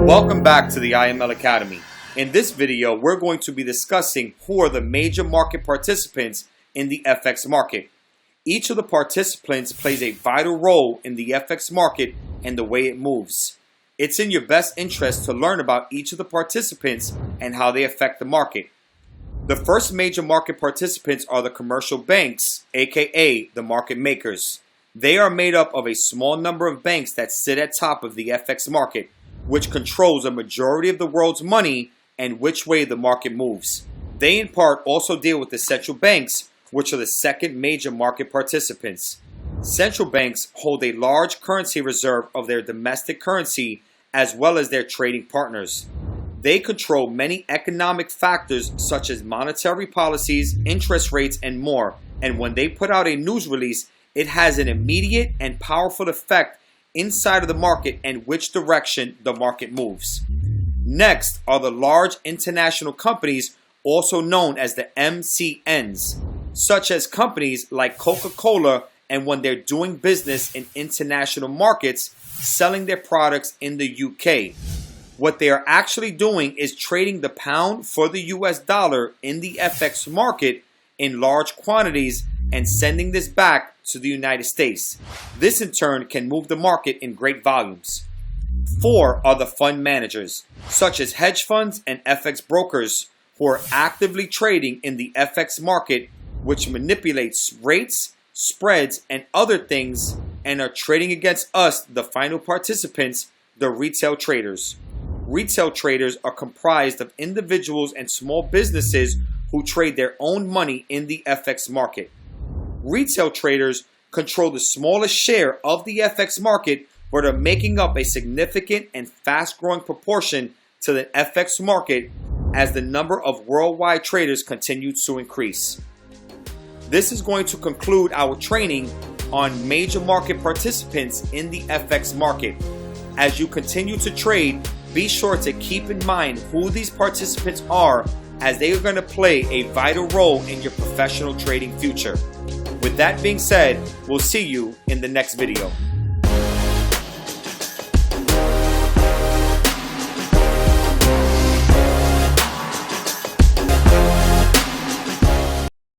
Welcome back to the IML Academy. In this video, we're going to be discussing who are the major market participants in the FX market. Each of the participants plays a vital role in the FX market and the way it moves. It's in your best interest to learn about each of the participants and how they affect the market. The first major market participants are the commercial banks, aka the market makers. They are made up of a small number of banks that sit at top of the FX market, which controls a majority of the world's money and which way the market moves. They in part also deal with the central banks, which are the second major market participants. Central banks hold a large currency reserve of their domestic currency as well as their trading partners. They control many economic factors such as monetary policies, interest rates, and more. And when they put out a news release, it has an immediate and powerful effect inside of the market and which direction the market moves. Next are the large international companies, also known as the MCNs, such as companies like Coca-Cola, and when they're doing business in international markets, selling their products in the UK. What they are actually doing is trading the pound for the US dollar in the FX market in large quantities and sending this back to the United States. This in turn can move the market in great volumes. 4 are the fund managers, such as hedge funds and FX brokers, who are actively trading in the FX market, which manipulates rates, spreads, and other things, and are trading against us, the final participants, the retail traders. Retail traders are comprised of individuals and small businesses who trade their own money in the FX market. Retail traders control the smallest share of the FX market, but are making up a significant and fast-growing proportion to the FX market as the number of worldwide traders continues to increase. This is going to conclude our training on major market participants in the FX market. As you continue to trade, be sure to keep in mind who these participants are, as they are going to play a vital role in your professional trading future. With that being said, we'll see you in the next video.